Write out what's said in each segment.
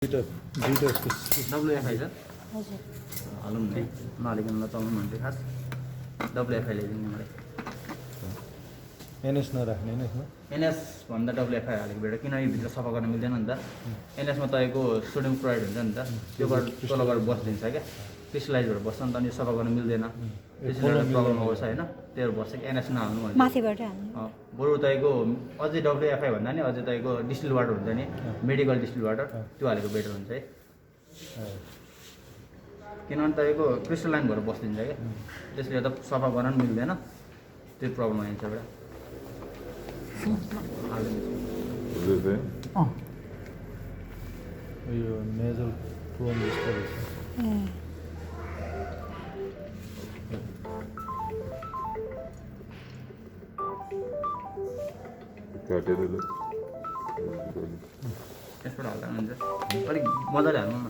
WFI छ हजुर हालौँ नि नहालिकन नचलाउनु भन्थे खास WFI ल्याइदिनु मलाई एनएस नराख्ने नि एनएस भन्दा WFI हालेको बेटर किनकि भित्र सफा गर्न मिल्दैन नि त एनएसमा तपाईँको सोडियम क्लोराइड हुन्छ नि त त्यो गरेर तल गरेर बस्दिन्छ क्या क्रिस्टलाइज भएर बस्छ नि त अनि सफा गर्न मिल्दैन त्यसैले प्रब्लम आउँछ होइन त्यो बस्छ कि एनएस नहाल्नु भने माथिबाट हाल्नु बरु तपाईँको अझै WFI भन्दा नि अझै तपाईँको डिस्टिल वाटर हुन्छ नि मेडिकल डिस्टिल वाटर त्यो हालेको बेटर हुन्छ है किनभने तपाईँको क्रिस्टलाइन भएर बस्दिन्छ क्या त्यसले गर्दा सफा गर्न पनि मिल्दैन त्यो प्रब्लम आइन्छ एउटा यो नेजल प्रोन जस्तो रहेछ यसबाट हाल्दा हुन्छ अलिक मजाले हाल्नु न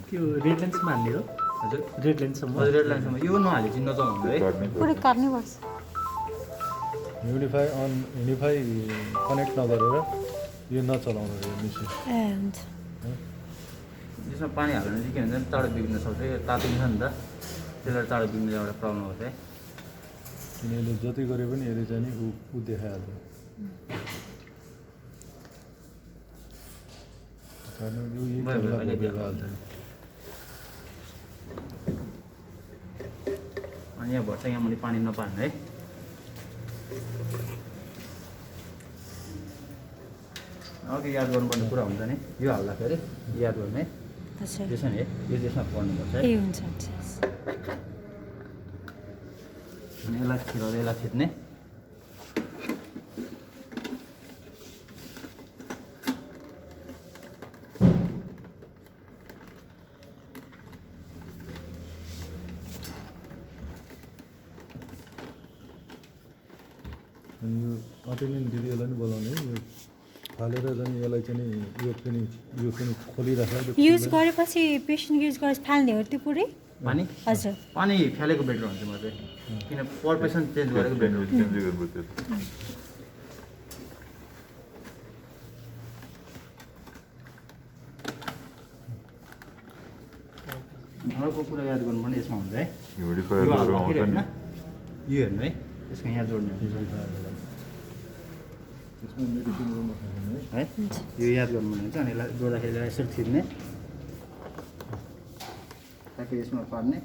त्यो रेड लाइन्समा हाल्ने हो हजुर रेड लाइन्ससम्म हजुर रेड लाइनसम्म यो नहाले चाहिँ नचलाउनु है पुरै काट्नुपर्छ युनिफाई कनेक्ट नगरेर यो नचलाउनु यो मिसिन ए हुन्छ यसमा पानी हाल्यो भने चाहिँ के हुन्छ चाँडो बिग्रिन सक्छ तातिन्छ नि त त्यसलाई चाँडो बिग्रिने एउटा प्रब्लम हुन्छ है किन यसले जति गरे पनि यसले चाहिँ नि ऊ देखाइहाल्छ अनि यहाँ भर्छ यहाँ मैले पानी नपार्नु है अघि याद गर्नुपर्ने कुरा हुन्छ नि यो हाल्दाखेरि याद गर्ने त्यसो नि यो त्यसमा पर्नुपर्छ है ए हुन्छ हुन्छ अनि यसलाई थिच्ने अनि यो अटेन्डेन्ट दिदीहरूलाई पनि बोलाउने यो हालेर झन् यसलाई चाहिँ यो पनि खोलिराखेर युज गरेपछि पेसेन्ट युज गरेपछि फाल्ने हो त्यो पुरै पानी हजुर पानी फ्यालेको बेटर हुन्छ म चाहिँ किन पर पेसेन्ट चेन्ज गरेको बेटर हुन्छ अर्को कुरा याद गर्नुपर्ने यसमा हुन्छ है यो हेर्नु है यसको यहाँ जोड्ने हुन्छ है यो याद गर्नुपर्ने हुन्छ अनि यसलाई जोड्दाखेरि यसलाई यसरी थिच्ने ठ्याक्कै यसमा पार्ने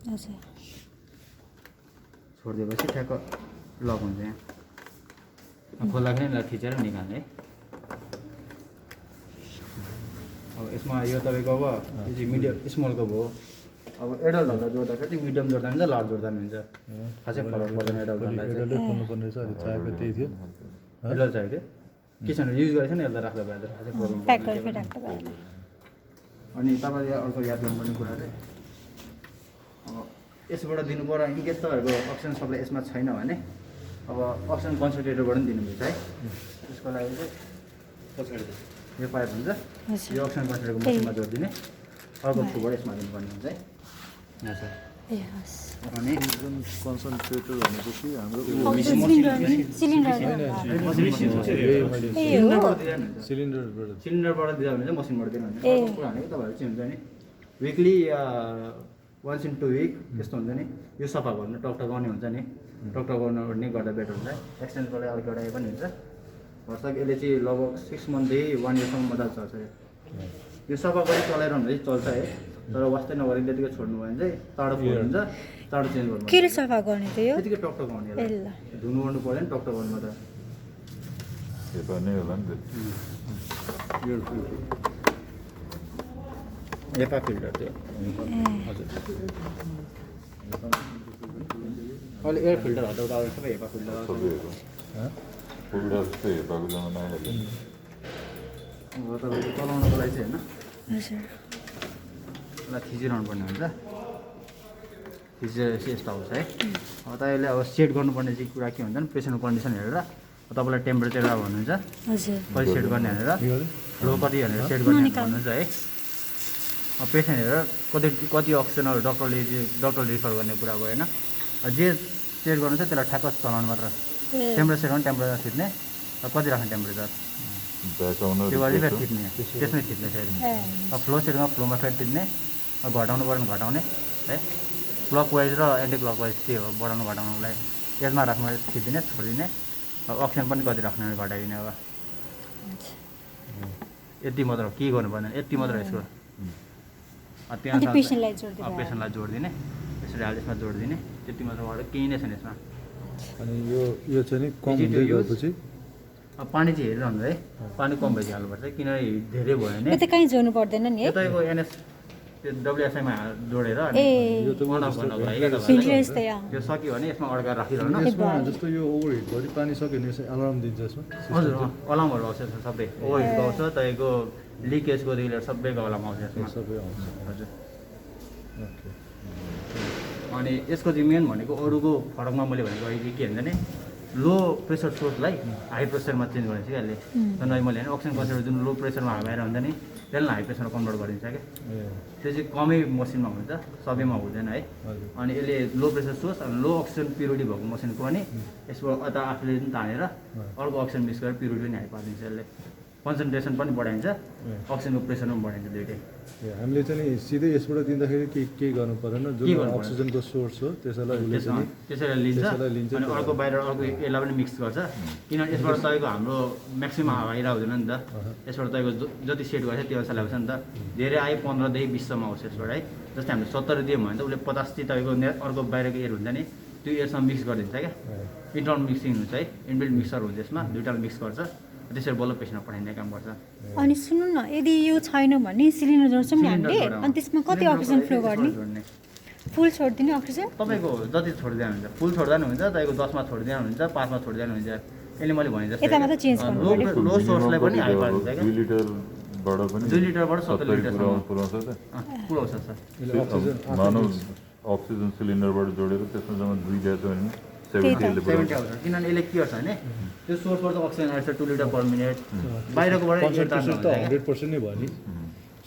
हजुर छोडिदिएपछि ठ्याक्क लक हुन्छ यहाँ खोल्दाखेरि यसलाई थिचेर निकाल्ने है अब यसमा यो तपाईँको अब यो चाहिँ मिडियम स्मलको भयो अब एडल्टहरूलाई जोड्दाखेरि मिडियम जोड्दा हुन्छ लार्ज जोड्दा पनि हुन्छ खासै फरक पर्दैन एडल्टहरूलाई एडल्टै खोल्नुपर्ने रहेछ अहिले चाहिएको त्यही थियो एडल्ट चाहिएको थियो के छ भने युज गरेको छ नि यसलाई राख्दा भएर खासै प्रब्लम प्याक गरेर राख्दा भयो अनि तपाईँले अर्को याद गर्नुपर्ने कुरा चाहिँ अब यसबाट दिनु पऱ्यो इन केस तपाईँहरूको अक्सिजन सप्लाई यसमा छैन भने अब अक्सिजन कन्सन्ट्रेटरबाट पनि दिनुहुन्छ है त्यसको लागि चाहिँ पछाडि यो पाइप हुन्छ यो अक्सिजन कन्सन्ट्रेटरको मसिनमा जोडिदिने अर्को थ्रुबाट यसमा दिनुपर्ने हुन्छ है हजुर ए हस् अनि कन्सन्ट्रेटर भनेपछि हाम्रो सिलिन्डरबाट दिँदा भने चाहिँ मसिनबाट दिनु भने अर्को कुरा भनेको तपाईँहरू चाहिँ हुन्छ नि विकली या वन्स इन 2 विक त्यस्तो हुन्छ नि यो सफा गर्नु टकटक गर्ने हुन्छ नि टकटक गर्नु पनि गर्दा बेटर हुन्छ एक्सटेन्सबाट अलिक एउटा पनि हुन्छ भर्छ यसले चाहिँ लगभग 6 मन्थदेखि 1 इयरसम्म मजाले चल्छ यो सफा गरी चलाइरहनु चाहिँ चल्छ है तर वास्तै नगरी त्यतिकै छोड्नु भयो भने चाहिँ चाँडो फोहोर हुन्छ चाँडो चेन्ज गर्नु के सफा गर्ने त यो त्यतिकै टकटक गर्ने धुनु गर्नु पऱ्यो नि टकटक गर्नु त एपा फिल्टर त्यो हजुर अहिले एयर फिल्टर हटाउँदा सबै एपा फिल्टर तपाईँको चलाउनको लागि चाहिँ होइन हजुर यसलाई थिचिरहनु पर्ने हुन्छ थिचेर यस्तो आउँछ है अब तपाईँले अब सेट गर्नुपर्ने चाहिँ कुरा के हुन्छ नि पेसेन्टको कन्डिसन हेरेर तपाईँलाई टेम्परेचर भन्नुहुन्छ हजुर कति सेट गर्ने भनेर फ्लो कति भनेर सेट गर्ने भन्नुहुन्छ है अब पेसेन्ट हेरेर कति अक्सिजनहरू डक्टरले रिफर गर्ने कुरा भयो होइन जे सेट गर्नु छ त्यसलाई ठ्याक्क चलाउनु मात्र टेम्परेचर पनि टेम्परेचर थिच्ने कति राख्ने टेम्परेचर त्यो अलिक फेरि थिच्ने त्यसमै थिच्ने फेरि फ्लो सेटमा फ्लोमा फेरि थिच्ने घटाउनु पऱ्यो भने घटाउने है क्लकवाइज र एन्टी क्लकवाइज त्यही हो बढाउनु घटाउनुलाई एजमा राख्नु थिचिदिने छोडिदिने अक्सिजन पनि कति राख्ने घटाइदिने अब यति मात्र के गर्नु पर्दैन यति मात्र यसको त्यहाँ पेसेन्टलाई जोडिदिने यसरी हाल यसमा जोडिदिने त्यति मात्र गरेर केही नै छैन यसमा अनि यो चाहिँ नि कम हुँदै गएपछि पानी चाहिँ हेरिरहनु है पानी कम भइसक्यो हाल्नुपर्छ किनभने धेरै भयो भने त्यो कहीँ जोड्नु पर्दैन नि है तपाईँको एनएस त्यो डब्लुएसआईमा जोडेर यो त त्यो सक्यो भने यसमा अड्काएर राखिरहनु यसमा जस्तो यो ओभरहिट गरी पानी सक्यो भने यसमा अलार्म दिन्छ यसमा हजुर अलार्महरू आउँछ सबै ओभरहिट आउँछ तपाईँको लिकेजको रिलेटेड सबैको अलार्म आउँछ यसमा सबै आउँछ हजुर अनि यसको चाहिँ मेन भनेको अरूको फरकमा मैले भनेको अहिले के भन्छ भने लो प्रेसर सोर्सलाई हाई प्रेसरमा चेन्ज गरिदिन्छ क्या यसले जसलाई मैले होइन अक्सिजन कन्सेन्ट्रेट जुन लो प्रेसरमा हालेर हुन्छ नि त्यसलाई हाई प्रेसरमा कन्भर्ट गरिदिन्छ क्या त्यो चाहिँ कमै मसिनमा हुन्छ सबैमा हुँदैन है अनि यसले लो प्रेसर सोर्स अनि लो अक्सिजन प्युरिटी भएको मसिनको पनि यसको अता आफूले पनि तानेर अर्को अक्सिजन मिक्स गरेर प्युरिटी पनि हाई पारिदिन्छ यसले कन्सन्ट्रेसन पनि बढाइन्छ अक्सिजनको प्रेसर पनि बढाइन्छ दुइटै हामीले चाहिँ सिधै यसबाट दिँदाखेरि के गर्नु परेन जुन अक्सिजनको सोर्स हो त्यसैलाई त्यसैलाई लिन्छ अनि अर्को बाहिर अर्को यसलाई पनि मिक्स गर्छ किनभने यसबाट तपाईँको हाम्रो म्याक्सिमम हावा आइरहेको हुँदैन नि त यसबाट तपाईँको जति सेट गर्छ त्यो अनुसारले आउँछ नि त धेरै आयो 15देखि 20सम्म आउँछ यसबाट है जस्तै हामीले 70 दियौँ भने त उसले 50 चाहिँ तपाईँको अर्को बाहिरको एयर हुन्छ नि त्यो एयरसँग मिक्स गरिदिन्छ क्या इन्टर्नल मिक्सिङ हुन्छ है इनबिल्ट मिक्सर हुन्छ यसमा दुइटाले मिक्स गर्छ त्यसरी बल्ल पेसेन्टमा पठाइने काम गर्छ अनि सुन्नु न यदि यो छैन भने सिलिन्डर जोड्छौँ नि हामीले अनि त्यसमा कति अक्सिजन फ्लो गर्ने फुल छोडिदिने अक्सिजन तपाईँको जति छोडिदिनु हुन्छ फुल छोड्दा पनि हुन्छ तपाईँको 10मा छोडिदिनु हुन्छ 5मा छोडिदिनु हुन्छ यसले मैले भने जस्तो यता मात्र चेन्ज गर्नु लो सोर्सलाई पनि हाई पारिदिन्छ क्या 2 लिटरबाट पनि 2 लिटरबाट 70 लिटरसम्म पुऱ्याउँछ त पुऱ्याउँछ सर मानव अक्सिजन सिलिन्डरबाट जोडेर त्यसमा जम्मा 2 ग्यास हो भने 70 70 आउँछ किनभने यसले के गर्छ भने त्यो सोर्सबाट अक्सिजन आउँछ 2 लिटर पर मिनट बाहिरकोबाट कन्सन्ट्रेसन त 100% नै भयो नि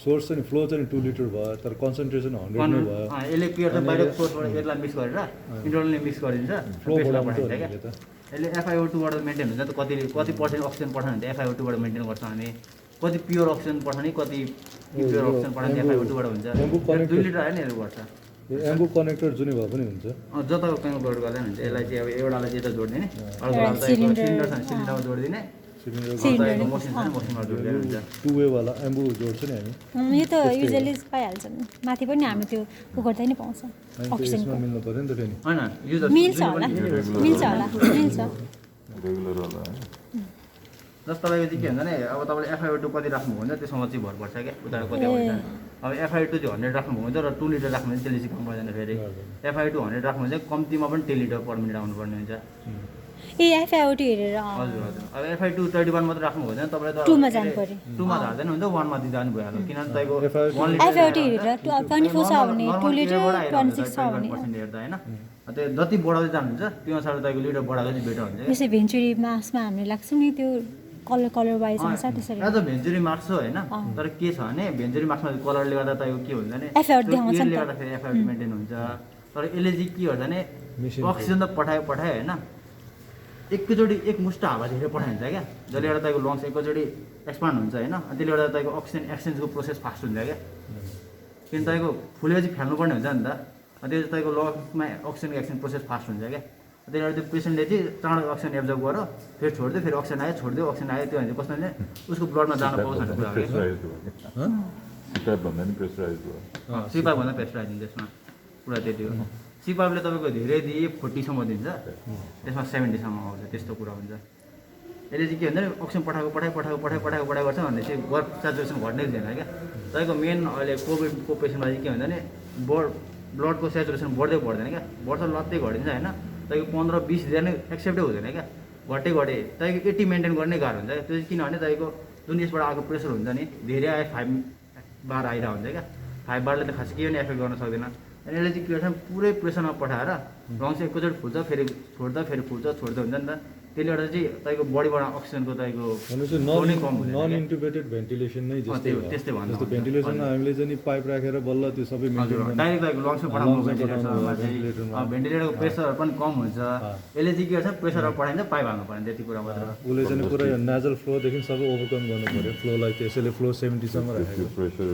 सोर्स चाहिँ फ्लो चाहिँ 2 लिटर भयो तर कन्सन्ट्रेसन 100 नै भयो यसले के गर्छ बाहिरको सोर्सबाट यसलाई मिक्स गरेर इन्टरनली मिक्स गरिदिन्छ फ्लोबाट पठाइन्छ क्या यसले FiO2 बाट मेन्टेन हुन्छ त कति पर्सेन्ट अक्सिजन पठाउने हुन्छ FiO2 बाट मेन्टेन गर्छ भने कति प्योर अक्सिजन पठाउने कति प्योर अक्सिजन पठाउने FiO2 बाट हुन्छ 2 लिटर हैन हेर्नु पर्छ एम्बु कनेक्टर जुनै भए पनि हुन्छ जताको कनेक्ट गर्दा हुन्छ यसलाई चाहिँ अब एउटालाई चाहिँ यता जोड्दिने अर्कोलाई सिलिन्डर छ सिलिन्डरमा जोड्दिने सिलिन्डर मसिनमा जोड्दिने हुन्छ 2 वे वाला एम्बु जोड्छ नि हामी यो त युजुअली पाइहाल्छ माथि पनि हामी त्यो गर्दै नै पाउँछ अक्सिजनमा मिल्नु पर्यो नि त फेरि हैन युजर मिल्छ होला मिल्छ रेगुलर होला जस्तो तपाईँको चाहिँ के हुन्छ भने अब तपाईँले FiO2 कति राख्नुभयो भने त्यसमा चाहिँ भर पर्छ क्या उता कति आउँछ अब FiO2 चाहिँ 100 राख्नुभयो भने र 2 लिटर राख्नु भने त्यसले चाहिँ कम पर्दैन फेरि FiO2 100 राख्नु चाहिँ कम्तीमा पनि 10 लिटर पर मिनट आउनुपर्ने हुन्छ ए FiO2 हेरेर हजुर हजुर अब FiO2 31 मात्र राख्नु भयो भने तपाईँले त 2 मा जानु पर्यो 2 मा झार्दैन हुन्छ 1 मा दिँदा पनि भइहाल्यो किनभने तपाईँको 1 लिटर FiO2 हेरेर 24 छ भने 2 लिटर 26 छ भने पर्सेन्ट हेर्दा हैन त्यो जति बढाउँदै जानुहुन्छ त्यो अनुसार तपाईँको लिटर बढाएको चाहिँ बेटर हुन्छ यसै भेन्चुरी मासमा हामीले लाग्छ नि त्यो कलर वाइज अनुसार त्यसरी एज अ भेन्चुरी मार्क्स हो हैन तर के छ भने भेन्चुरी मार्क्समा कलरले गर्दा तपाईँको के हुन्छ भने FiO2 देखाउँछ नि यसले गर्दा फेरि FiO2 मेन्टेन हुन्छ तर यसले चाहिँ के गर्छ भने अक्सिजन त पठायो हैन एकैचोटि एक मुष्ट हावा धेरै पठाइन्छ क्या जसले गर्दा तपाईँको लङ्स एकैचोटि एक्सपान्ड हुन्छ हैन अनि त्यसले गर्दा तपाईँको अक्सिजन एक्सचेन्जको प्रोसेस फास्ट हुन्छ क्या किन तपाईँको फुलेपछि फ्याल्नुपर्ने हुन्छ नि त त्यो चाहिँ तपाईँको लङ्समा अक्सिजनको एक्सचेन्ज प्रोसेस फास्ट हुन्छ क्या त्यसले गर्दा त्यो पेसेन्टले चाहिँ चाँडो अक्सिजन एब्जर्भ गरेर फेरि छोडिदियो फेरि अक्सिजन आयो छोडिदियो अक्सिजन आयो त्यो भने कस्तो भने उसको ब्लडमा जान पाउँछ भन्ने कुरा हो सिपाइप भन्दा नि प्रेसराइज भयो सिपाइप भन्दा प्रेसराइज हुन्छ यसमा कुरा त्यति हो सिपाइपले तपाईँको धेरै दिए 40सम्म दिन्छ त्यसमा 70सम्म आउँछ त्यस्तो कुरा हुन्छ यसले चाहिँ के भन्छ अक्सिजन पठाएको गर्छ भने चाहिँ ब्लड सेचुरेसन घट्नै दिँदैन क्या तपाईँको मेन अहिले कोभिडको पेसेन्टमा चाहिँ के भन्छ भने ब्लडको सेचुरेसन बढ्दैन क्या वर्ष लत्तै घटिन्छ होइन तपाईँको 15-20 दिन एक्सेप्टै हुँदैन क्या घटे तपाईँको 80 मेन्टेन गर्ने गाह्रो हुन्छ त्यो चाहिँ किनभने तपाईँको जुन यसबाट आएको प्रेसर हुन्छ नि धेरै आयो 5 बार आइरहेको हुन्छ क्या 5 बारले त खास केही पनि एफेक्ट गर्न सक्दैन अनि यसले चाहिँ के गर्छ पुरै प्रेसरमा पठाएर लङ्स एकैचोटि फुल्छ फेरि छोड्दा फेरि फुल्छ छोड्दा हुन्छ नि त त्यसले गर्दा चाहिँ तपाईँको बडीबाट अक्सिजनको तपाईँको भनेपछि flow नै कम हुँदैन नन क्या। इन्टुबेटेड भेन्टिलेसन नै जस्तै त्यो भयो। त्यस्तै भन्नु जस्तो हुन्छ। भेन्टिलेसनमा हामीले चाहिँ नि पाइप राखेर बल्ल त्यो सबै मेन्टेन हजुर गर्न डाइरेक्ट तपाईँको लङ्समा पठाउनु लङ्समा भेन्टिलेटरमा पठाउनु, चाहिँ भेन्टिलेटरमा। भेन्टिलेटरको प्रेसरहरू पनि कम हुन्छ यसले चाहिँ के गर्छ प्रेसरहरू पठाइन्छ पाइप हाल्नु पर्ने त्यति कुरा मात्र हो। उसले चाहिँ पुरै नाजल फ्लोदेखि सबै ओभरकम गर्नु पऱ्यो फ्लोलाई त्यसैले फ्लो 70 सम्म राखेको प्रेसर